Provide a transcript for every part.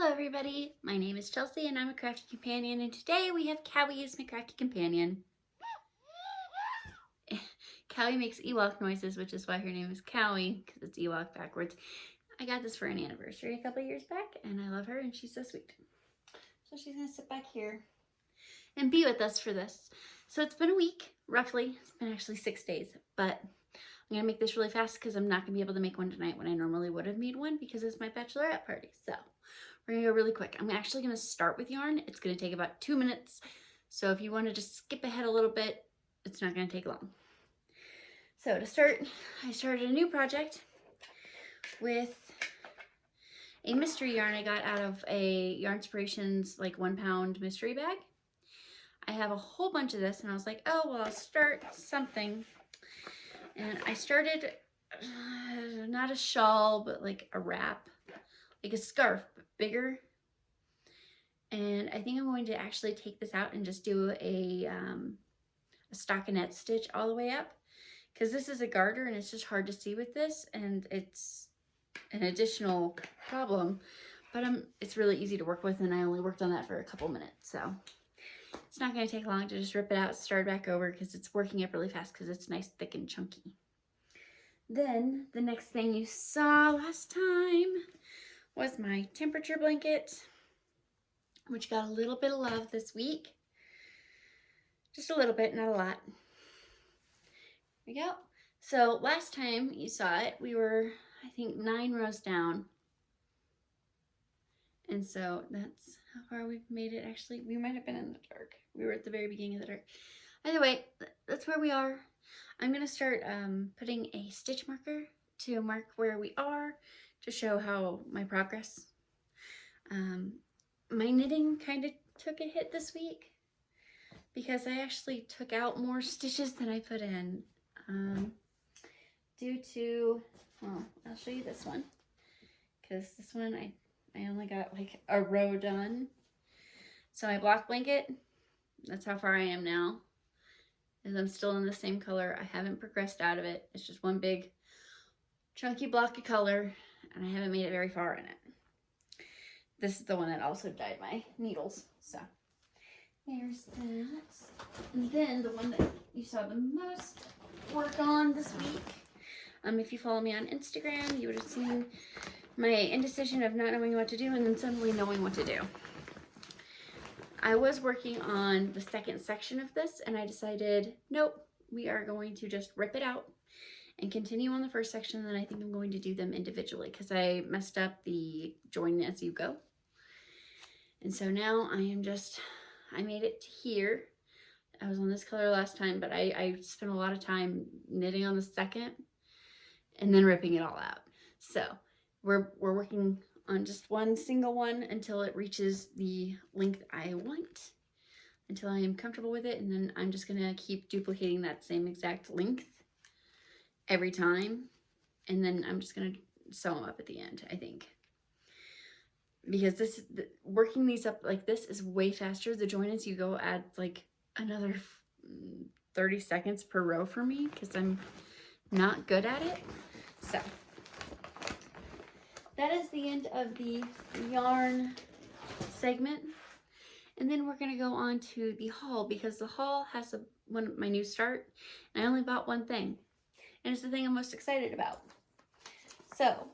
Hello everybody, my name is Chelsea and I'm a crafty companion, and today we have Cowie as my crafty companion. Cowie makes Ewok noises, which is why her name is Cowie, because it's Ewok backwards. I got this for an anniversary a couple years back and I love her and she's so sweet. So she's going to sit back here and be with us for this. So it's been a week, roughly. It's been actually 6 days, but I'm going to make this really fast because I'm not going to be able to make one tonight when I normally would have made one because it's my bachelorette party. So we're going to go really quick. I'm actually going to start with yarn. It's going to take about 2 minutes. So if you want to just skip ahead a little bit, it's not going to take long. So to start, I started a new project with a mystery yarn I got out of a Yarnspirations like 1 pound mystery bag. I have a whole bunch of this and I was like, oh, well, I'll start something. And I started not a shawl, but like a wrap, like a scarf, but bigger. And I think I'm going to actually take this out and just do a stockinette stitch all the way up, because this is a garter and it's just hard to see with this, and it's an additional problem, but it's really easy to work with, and I only worked on that for a couple minutes, so it's not going to take long to just rip it out, start back over, because it's working up really fast because it's nice, thick, and chunky. Then the next thing you saw last time was my temperature blanket, which got a little bit of love this week. Just a little bit, not a lot. There we go. So last time you saw it, we were, I think, 9 rows down. And so that's how far we've made it. Actually, we might have been in the dark. We were at the very beginning of the dark. Either way, that's where we are. I'm going to start putting a stitch marker to mark where we are to show how my progress. My knitting kind of took a hit this week because I actually took out more stitches than I put in due to, well, I'll show you this one, because this one I only got like a row done. So my block blanket, that's how far I am now. And I'm still in the same color. I haven't progressed out of it. It's just one big chunky block of color, and I haven't made it very far in it. This is the one that also dyed my needles. So there's that. And then the one that you saw the most work on this week. If you follow me on Instagram, you would have seen my indecision of not knowing what to do and then suddenly knowing what to do. I was working on the second section of this and I decided, nope, we are going to just rip it out and continue on the first section. And then I think I'm going to do them individually because I messed up the join as you go. And so now I made it to here. I was on this color last time, but I spent a lot of time knitting on the second and then ripping it all out. So we're working on just one single one until it reaches the length I want, until I am comfortable with it, and then I'm just gonna keep duplicating that same exact length every time, and then I'm just gonna sew them up at the end, I think. Because working these up like this is way faster. The join as you go adds like another 30 seconds per row for me because I'm not good at it. So that is the end of the yarn segment. And then we're gonna go on to the haul, because the haul has my new start, and I only bought one thing, and it's the thing I'm most excited about. So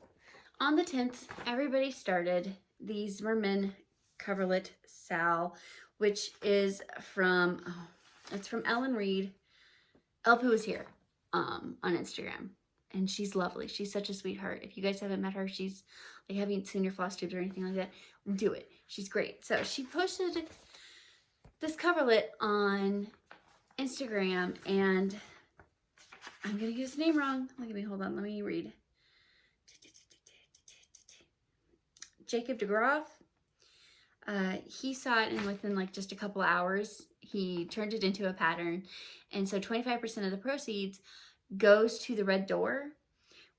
on the 10th, everybody started the Zimmerman Coverlet SAL, which is from, it's from Ellen Reed. Elpu is here on Instagram. And she's lovely. She's such a sweetheart. If you guys haven't met her, she's like, haven't seen your Flosstubes or anything like that, do it. She's great. So she posted this coverlet on Instagram, and I'm gonna get his name wrong. Look at me, hold on, let me read. Jacob DeGroff. He saw it, and within like just a couple hours, he turned it into a pattern. And so 25% of the proceeds goes to the Red Door,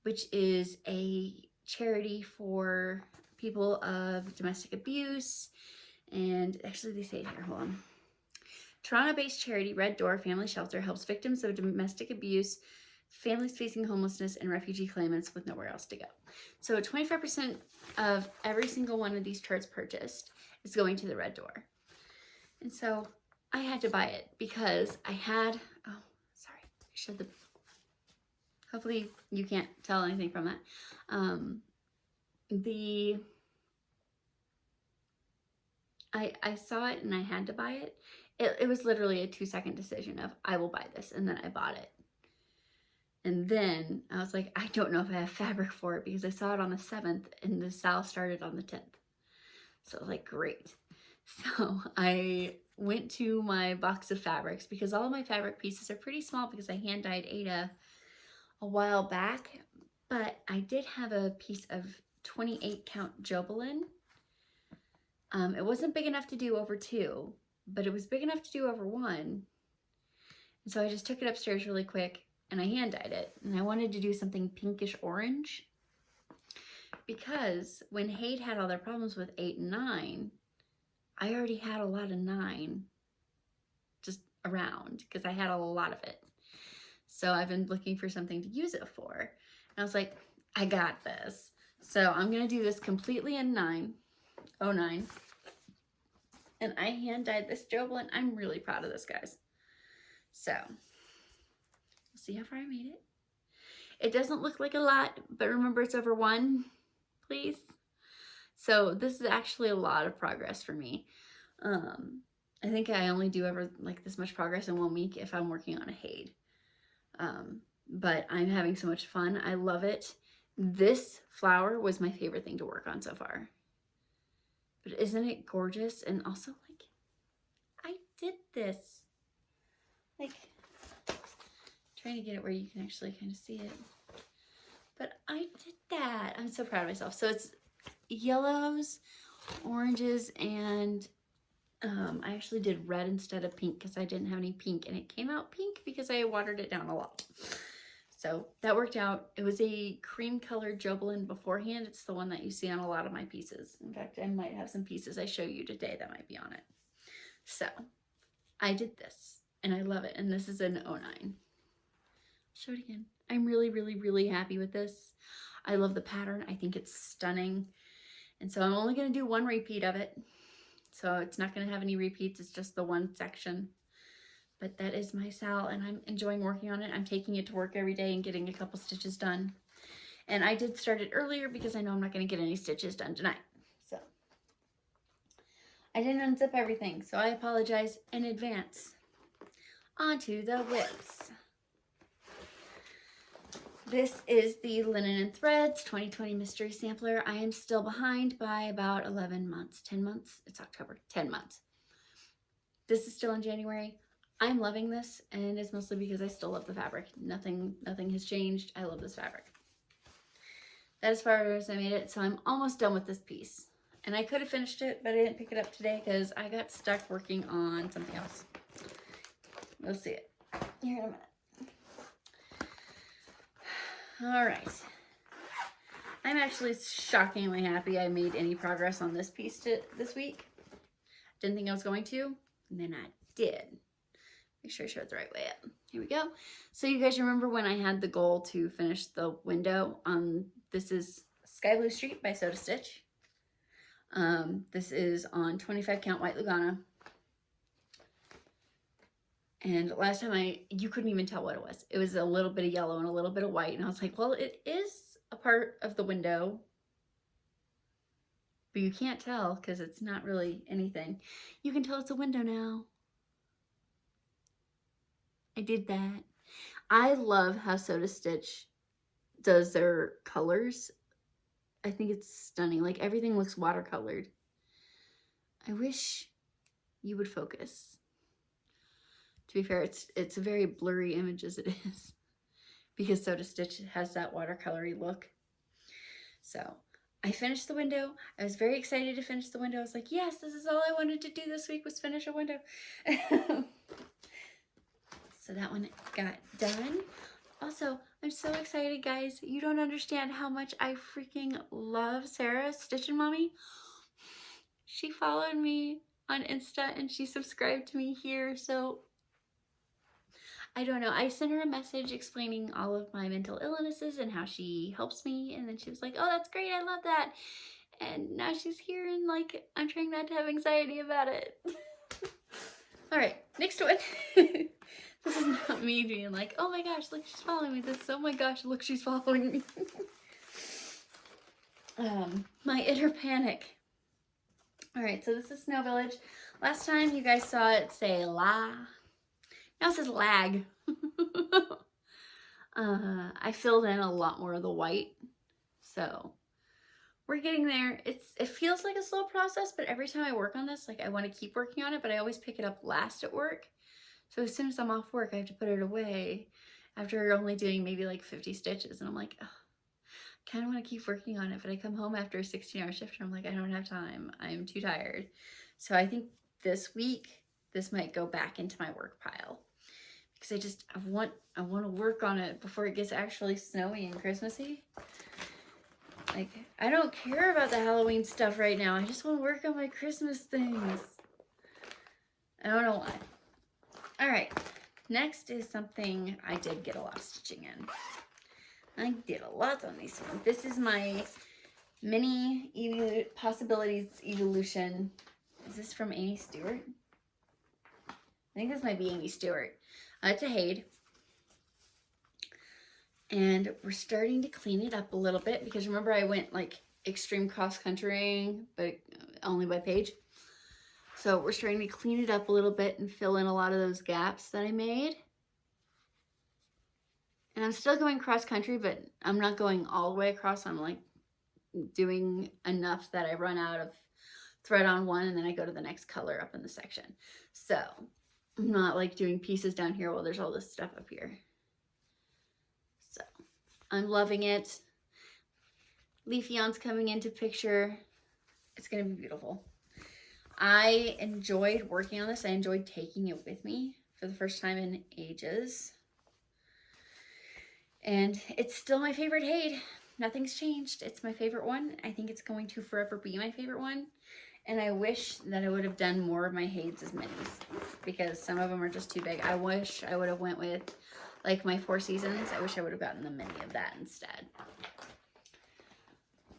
which is a charity for people of domestic abuse. And actually they say it here, hold on. Toronto-based charity Red Door Family Shelter helps victims of domestic abuse families facing homelessness and refugee claimants with nowhere else to go. So 25% of every single one of these charts purchased is going to the red door. And so I had to buy it because I had, oh, sorry, I showed the, hopefully you can't tell anything from that. I saw it and I had to buy it. It was literally a 2-second decision of I will buy this, and then I bought it. And then I was like, I don't know if I have fabric for it because I saw it on the 7th and the SAL started on the 10th. So I was like, great. So I went to my box of fabrics because all of my fabric pieces are pretty small because I hand dyed Ada a while back, but I did have a piece of 28 count Jobelin. It wasn't big enough to do over 2, but it was big enough to do over 1. And so I just took it upstairs really quick and I hand dyed it. And I wanted to do something pinkish orange because when Hayde had all their problems with 8 and 9, I already had a lot of 9 just around because I had a lot of it. So I've been looking for something to use it for. And I was like, I got this. So I'm going to do this completely in 09. And I hand dyed this Jobelin. I'm really proud of this, guys. So we'll see how far I made it. It doesn't look like a lot, but remember it's over 1, please. So this is actually a lot of progress for me. I think I only do ever like this much progress in 1 week if I'm working on a Hayde. But I'm having so much fun. I love it. This flower was my favorite thing to work on so far. But isn't it gorgeous? And also, like, I did this. Like, trying to get it where you can actually kind of see it. But I did that. I'm so proud of myself. So it's yellows, oranges, and I actually did red instead of pink because I didn't have any pink. And it came out pink because I watered it down a lot. So that worked out. It was a cream colored Jobelin beforehand. It's the one that you see on a lot of my pieces. In fact, I might have some pieces I show you today that might be on it. So I did this and I love it. And this is an 09. Show it again. I'm really, really, really happy with this. I love the pattern. I think it's stunning. And so I'm only going to do 1 repeat of it. So it's not going to have any repeats. It's just the 1 section. But that is my SAL, and I'm enjoying working on it. I'm taking it to work every day and getting a couple stitches done. And I did start it earlier because I know I'm not going to get any stitches done tonight. So I didn't unzip everything, so I apologize in advance. On to the whips. This is the Linen and Threads 2020 Mystery Sampler. I am still behind by about 11 months. 10 months? It's October. 10 months. This is still in January. I'm loving this, and it's mostly because I still love the fabric. Nothing has changed. I love this fabric. That as far as I made it, so I'm almost done with this piece. And I could have finished it, but I didn't pick it up today because I got stuck working on something else. We'll see it here in a minute. All right. I'm actually shockingly happy I made any progress on this piece this week. Didn't think I was going to, and then I did. Make sure I show it the right way up. Here we go. So you guys remember when I had the goal to finish the window? This is Sky Blue Street by SodaStitch. This is on 25 count white Lugana. And last time you couldn't even tell what it was. It was a little bit of yellow and a little bit of white. And I was like, well, it is a part of the window, but you can't tell because it's not really anything. You can tell it's a window now. I did that. I love how SodaStitch does their colors. I think it's stunning. Like everything looks watercolored. I wish you would focus. To be fair, it's a very blurry image as it is because SodaStitch has that watercolory look. So I finished the window. I was very excited to finish the window. I was like, yes, this is all I wanted to do this week was finish a window. So that one got done. Also, I'm so excited, guys. You don't understand how much I freaking love Sarah, Stitchin' Mommy. She followed me on Insta and she subscribed to me here. So I don't know. I sent her a message explaining all of my mental illnesses and how she helps me. And then she was like, oh, that's great. I love that. And now she's here and like, I'm trying not to have anxiety about it. All right, next one. This is not me being like, oh my gosh, look, she's following me. This is, oh my gosh, look, she's following me. My inner panic. All right, so this is Snow Village. Last time you guys saw it say la. Now it says lag. I filled in a lot more of the white, so we're getting there. It feels like a slow process, but every time I work on this, like I want to keep working on it, but I always pick it up last at work. So as soon as I'm off work, I have to put it away after only doing maybe like 50 stitches, and I'm like, oh, I kind of want to keep working on it, but I come home after a 16-hour shift and I'm like, I don't have time. I'm too tired. So I think this week, this might go back into my work pile. Because I want to work on it before it gets actually snowy and Christmassy. Like, I don't care about the Halloween stuff right now. I just want to work on my Christmas things. I don't know why. All right, next is something I did get a lot of stitching in. I did a lot on these ones. This is my mini Possibilities Evolution. Is this from Amy Stewart? I think this might be Amy Stewart. It's a Haid. And we're starting to clean it up a little bit because remember I went like extreme cross-countrying, but only by page. So we're starting to clean it up a little bit and fill in a lot of those gaps that I made. And I'm still going cross-country, but I'm not going all the way across. I'm like doing enough that I run out of thread on one and then I go to the next color up in the section. So I'm not like doing pieces down here while there's all this stuff up here. So I'm loving it. Leafeon's coming into picture. It's gonna be beautiful. I enjoyed working on this. I enjoyed taking it with me for the first time in ages. And it's still my favorite Haid. Nothing's changed. It's my favorite one. I think it's going to forever be my favorite one. And I wish that I would have done more of my Haids as minis because some of them are just too big. I wish I would have went with like my 4 Seasons. I wish I would have gotten the mini of that instead.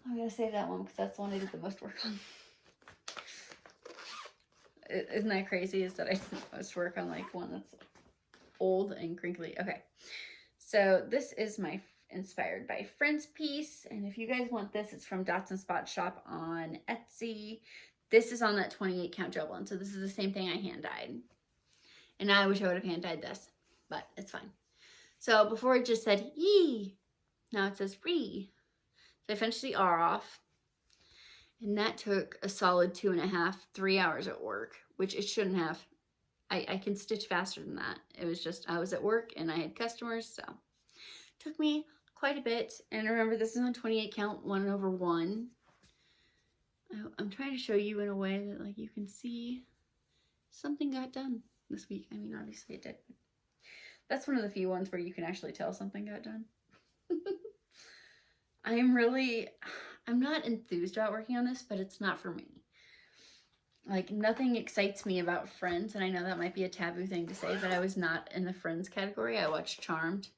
I'm going to save that one because that's the one I did the most work on. Isn't that crazy? Is that I did the most work on like one that's old and crinkly. Okay. So this is my Inspired by Friends piece. And if you guys want this, it's from Dots and Spots shop on Etsy. This is on that 28 count gel blend. So this is the same thing I hand dyed. And I wish I would have hand dyed this, but it's fine. So before it just said yee, now it says re. So I finished the R off. And that took a solid 2.5, 3 hours at work, which it shouldn't have. I can stitch faster than that. It was just, I was at work and I had customers, so it took me quite a bit. And remember, this is on 28 count 1/1. I'm trying to show you in a way that like you can see something got done this week. I mean, obviously it did. That's one of the few ones where you can actually tell something got done. I'm not enthused about working on this, but it's not for me. Like, nothing excites me about Friends, and I know that might be a taboo thing to say, but I was not in the Friends category. I watched Charmed,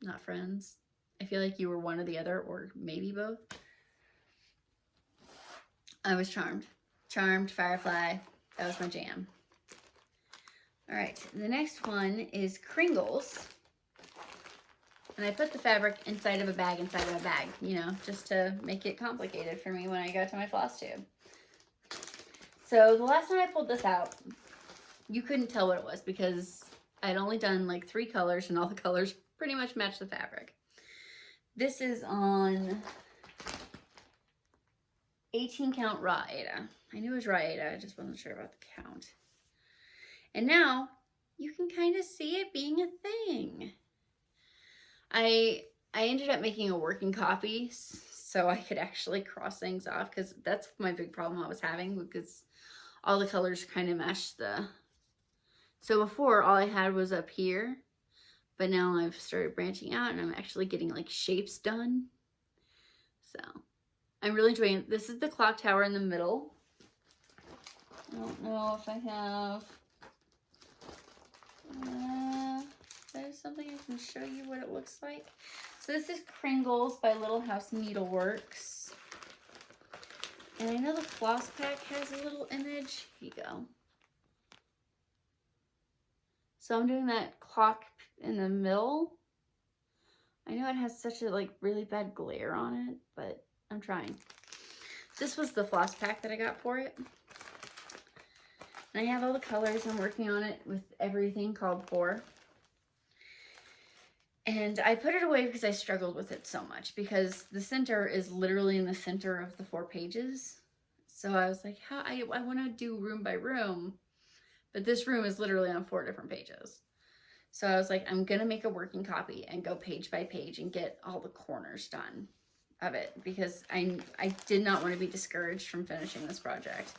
not Friends. I feel like you were one or the other, or maybe both. I was Charmed. Charmed, Firefly, that was my jam. All right, the next one is Kringles. And I put the fabric inside of a bag, you know, just to make it complicated for me when I go to my Flosstube. So the last time I pulled this out, you couldn't tell what it was because I'd only done like 3 colors and all the colors pretty much match the fabric. This is on 18 count raw Aida. I knew it was raw Aida, I just wasn't sure about the count. And now you can kind of see it being a thing. I ended up making a working copy so I could actually cross things off because that's my big problem I was having because all the colors kind of matched the... So before, all I had was up here, but now I've started branching out and I'm actually getting like shapes done. So I'm really enjoying it. This is the clock tower in the middle. I don't know if I have... There's something I can show you what it looks like. So this is Kringles by Little House Needleworks. And I know the floss pack has a little image. Here you go. So I'm doing that clock in the middle. I know it has such a like really bad glare on it, but I'm trying. This was the floss pack that I got for it. And I have all the colors. I'm working on it with everything called for. And I put it away because I struggled with it so much, because the center is literally in the center of the 4 pages. So I was like, how I want to do room by room, but this room is literally on 4 different pages. So I was like, I'm going to make a working copy and go page by page and get all the corners done of it, because I did not want to be discouraged from finishing this project.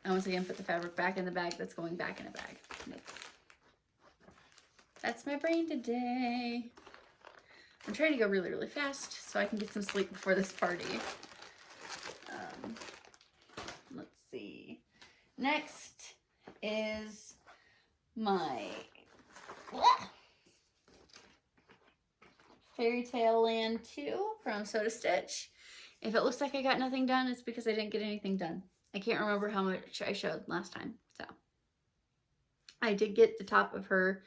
And once again, put the fabric back in the bag that's going back in a bag. That's my brain today. I'm trying to go really, really fast so I can get some sleep before this party. Let's see. Next is my Fairy Tale Land 2 from SodaStitch. If it looks like I got nothing done, it's because I didn't get anything done. I can't remember how much I showed last time. So I did get the top of her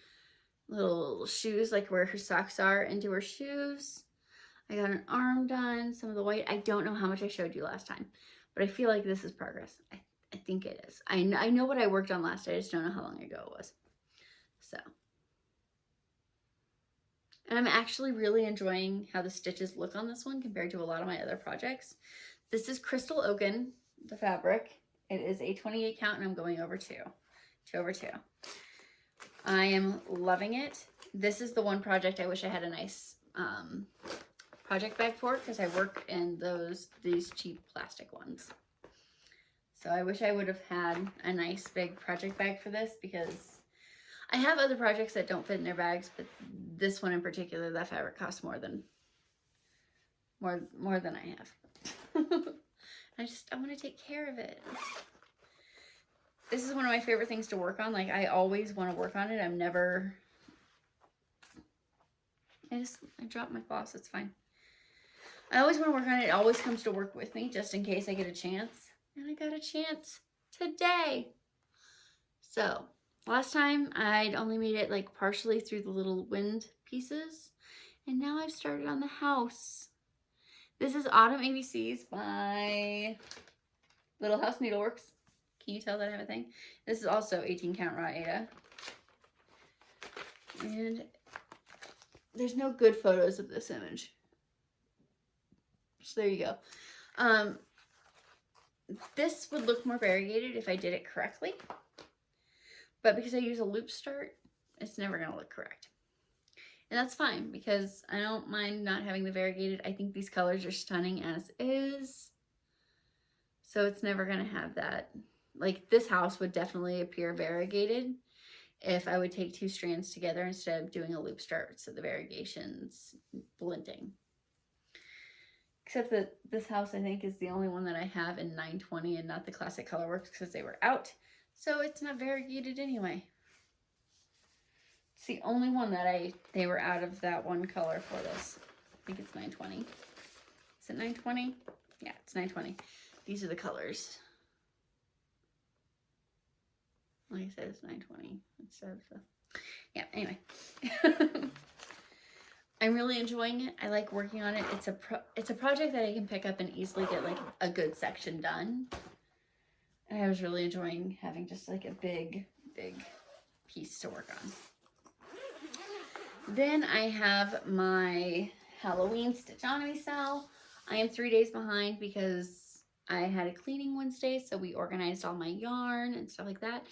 little shoes, like where her socks are, into her shoes. I got an arm done, some of the white. I don't know how much I showed you last time, but I feel like this is progress. I think it is. I know what I worked on last. I just don't know how long ago it was. So, and I'm actually really enjoying how the stitches look on this one compared to a lot of my other projects. This is Crystal Oaken, the fabric. It is a 28 count, and I'm going over 2 over 2. I am loving it. This is the one project I wish I had a nice project bag for, because I work in these cheap plastic ones. So I wish I would have had a nice big project bag for this, because I have other projects that don't fit in their bags, but this one in particular, that fabric costs more than I have. I want to take care of it. This is one of my favorite things to work on. Like, I always want to work on it. I'm never... I dropped my floss. It's fine. I always want to work on it. It always comes to work with me, just in case I get a chance. And I got a chance today. So, last time I'd only made it like partially through the little wind pieces. And now I've started on the house. This is Autumn ABCs by Little House Needleworks. Can you tell that I have a thing? This is also 18 count raw Aida. And there's no good photos of this image. So there you go. This would look more variegated if I did it correctly. But because I use a loop start, it's never going to look correct. And that's fine, because I don't mind not having the variegated. I think these colors are stunning as is. So it's never going to have that. Like, this house would definitely appear variegated if I would take 2 strands together instead of doing a loop start, so the variegation's blending. Except that this house, I think, is the only one that I have in 920 and not the Classic Colorworks, because they were out. So it's not variegated anyway. It's the only one that they were out of that one color for this. I think it's 920. Is it 920? Yeah, it's 920. These are the colors. Like I said, it's 920 instead of the... Yeah, anyway. I'm really enjoying it. I like working on it. It's a project that I can pick up and easily get like a good section done. And I was really enjoying having just like a big piece to work on. Then I have my Halloween Stitchonomy SAL. I am 3 days behind because I had a cleaning Wednesday, so we organized all my yarn and stuff like that.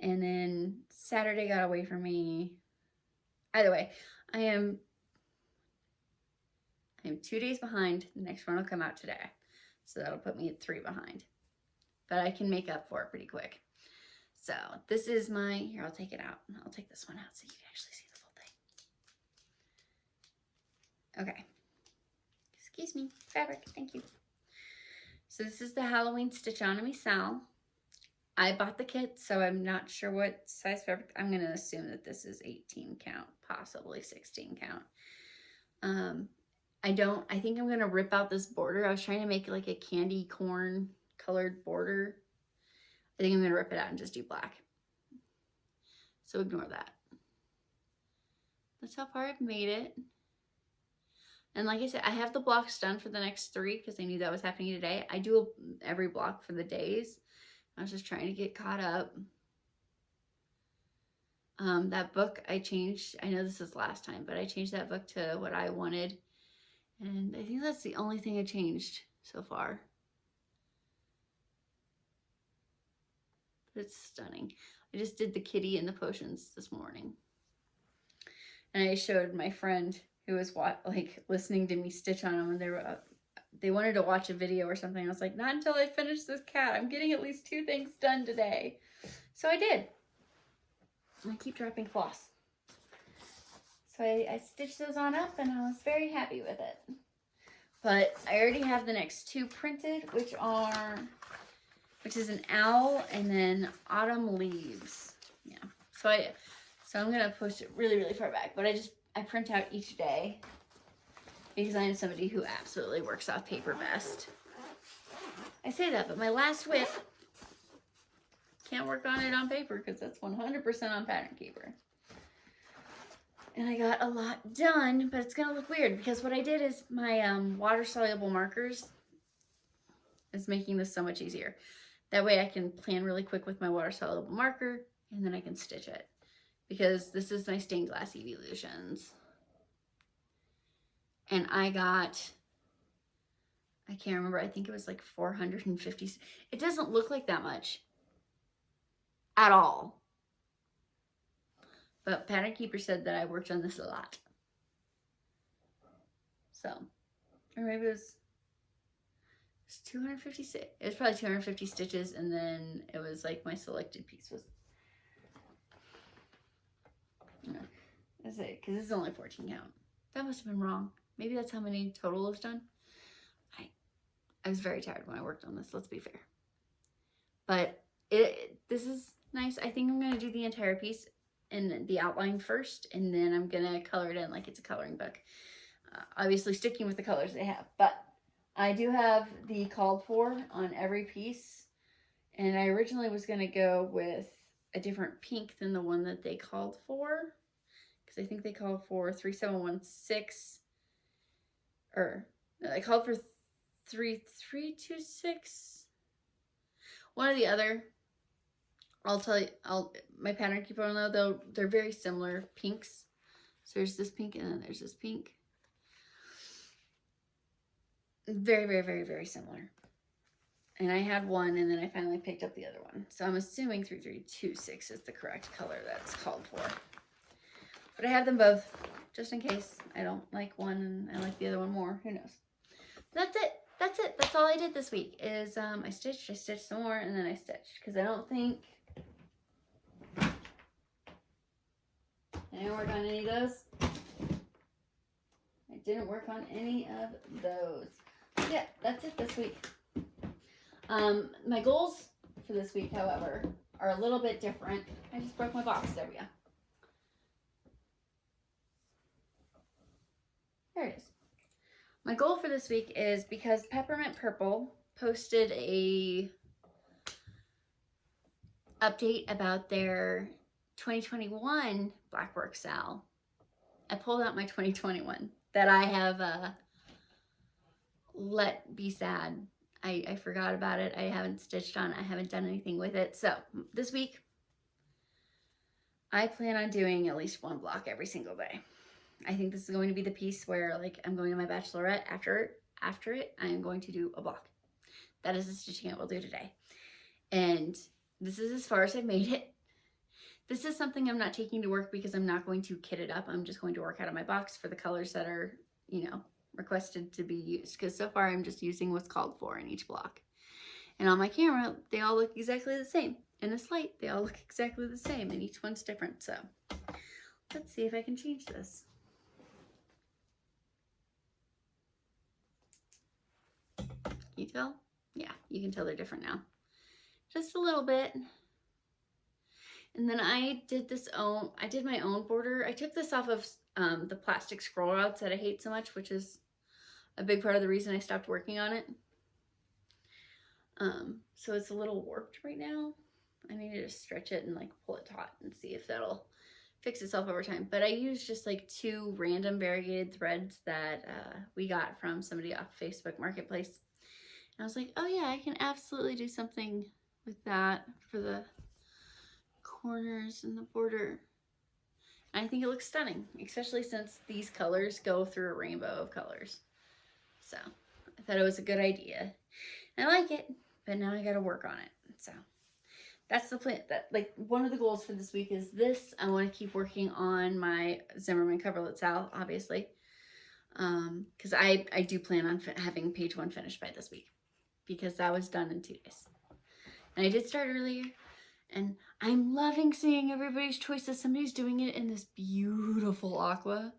And then Saturday got away from me. Either way, I am 2 days behind. The next one will come out today. So that'll put me at 3 behind. But I can make up for it pretty quick. So this is my, here, I'll take it out. I'll take this one out so you can actually see the full thing. Okay. Excuse me. Fabric. Thank you. So this is the Halloween Stitchonomy SAL. I bought the kit, so I'm not sure what size fabric. I'm going to assume that this is 18 count, possibly 16 count. I think I'm going to rip out this border. I was trying to make like a candy corn colored border. I think I'm going to rip it out and just do black. So ignore that. That's how far I've made it. And like I said, I have the blocks done for the next 3 because I knew that was happening today. I do every block for the days. I was just trying to get caught up. That book I changed. I know this is last time, but I changed that book to what I wanted. And I think that's the only thing I changed so far. But it's stunning. I just did the kitty and the potions this morning. And I showed my friend who was listening to me stitch on them, and they wanted to watch a video or something. I was like, not until I finish this cat. I'm getting at least 2 things done today. So I did. I keep dropping floss. So I stitched those on up, and I was very happy with it. But I already have the next 2 printed, which is an owl and then autumn leaves. Yeah. So I'm gonna push it really, really far back. But I print out each day because I am somebody who absolutely works off paper best. I say that, but my last whip, can't work on it on paper because that's 100% on Pattern Keeper. And I got a lot done, but it's gonna look weird because what I did is my water-soluble markers is making this so much easier. That way I can plan really quick with my water-soluble marker, and then I can stitch it. Because this is my Stained Glass Evolutions. And I can't remember, I think it was like 450. It doesn't look like that much at all. But Pattern Keeper said that I worked on this a lot. So, or maybe it was 250, it was probably 250 stitches, and then it was like my selected piece was, that's it, because this is only 14 count. That must have been wrong. Maybe that's how many total it was done. I was very tired when I worked on this, let's be fair. But this is nice. I think I'm going to do the entire piece and the outline first, and then I'm going to color it in like it's a coloring book. Obviously sticking with the colors they have, but I do have the called for on every piece, and I originally was going to go with a different pink than the one that they called for, because I think they called for 3716, or no, they called for 3326, one or the other. I'll tell you, my Pattern Keeper will know, though they're very similar pinks. So there's this pink and then there's this pink. Very, very, very, very similar. And I had one, and then I finally picked up the other one. So I'm assuming 3326 is the correct color that's called for. But I have them both, just in case I don't like one and I like the other one more. Who knows? That's it. That's it. That's all I did this week is I stitched some more, and then I stitched. Because I don't think I didn't work on any of those. I didn't work on any of those. Yeah, that's it this week. My goals for this week, however, are a little bit different. I just broke my box. There we go. There it is. My goal for this week is, because Peppermint Purple posted a update about their 2021 Blackwork SAL. I pulled out my 2021 that I have let be sad. I forgot about it. I haven't stitched on it. I haven't done anything with it. So this week, I plan on doing at least one block every single day. I think this is going to be the piece where, like, I'm going to my bachelorette. After it, I am going to do a block. That is the stitching I will do today. And this is as far as I've made it. This is something I'm not taking to work because I'm not going to kit it up. I'm just going to work out of my box for the colors that are, you know, requested to be used. Because so far I'm just using what's called for in each block. And on my camera, they all look exactly the same. In this light, they all look exactly the same, and each one's different. So let's see if I can change this. Can you tell? Yeah, you can tell they're different now. just a little bit. And then I did my own border. I took this off of the plastic scroll routes that I hate so much, which is a big part of the reason I stopped working on it. So it's a little warped right now. I need to just stretch it and like pull it taut and see if that'll fix itself over time. But I used just like 2 random variegated threads that we got from somebody off Facebook Marketplace. And I was like, oh yeah, I can absolutely do something with that for the corners and the border. And I think it looks stunning, especially since these colors go through a rainbow of colors. So I thought it was a good idea. And I like it, but now I gotta work on it. So that's the plan. That, like, one of the goals for this week is this. I want to keep working on my Zimmerman Coverlet SAL, obviously, because I do plan on having page 1 finished by this week, because that was done in 2 days. And I did start earlier, and I'm loving seeing everybody's choices. Somebody's doing it in this beautiful aqua.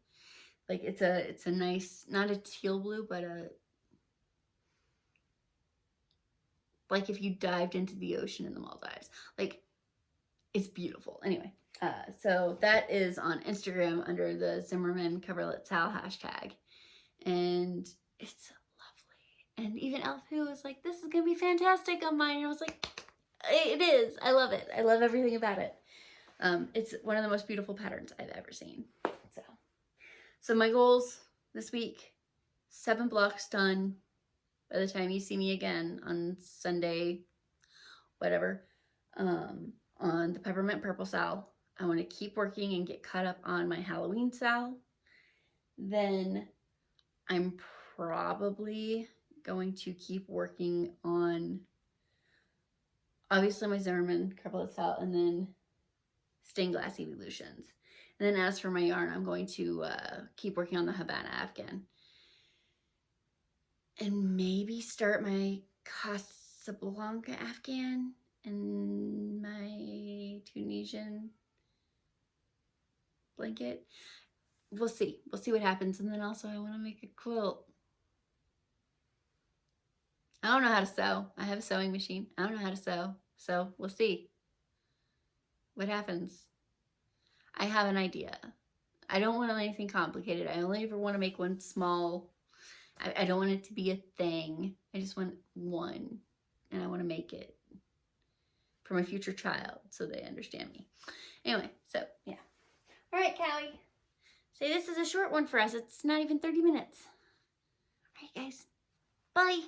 Like, it's a nice, not a teal blue, but like if you dived into the ocean in the Maldives. Like, it's beautiful. Anyway, so that is on Instagram under the Zimmerman Coverlet SAL hashtag. And it's lovely. And even Elfu was like, this is going to be fantastic on mine. And I was like, it is. I love it. I love everything about it. It's one of the most beautiful patterns I've ever seen. So my goals this week, 7 blocks done by the time you see me again on Sunday, whatever, on the Peppermint Purple SAL. I want to keep working and get caught up on my Halloween SAL. Then I'm probably going to keep working on, obviously, my Zimmerman Coverlet SAL, and then stained glass evolutions. And then as for my yarn, I'm going to keep working on the Havana Afghan. And maybe start my Casablanca Afghan and my Tunisian blanket. We'll see. We'll see what happens. And then also I want to make a quilt. I don't know how to sew. I have a sewing machine. I don't know how to sew. So we'll see what happens. I have an idea. I don't want anything complicated. I only ever want to make one small. I don't want it to be a thing. I just want one, and I want to make it for my future child so they understand me. Anyway, so yeah. All right, Callie. Say this is a short one for us. It's not even 30 minutes. All right, guys. Bye.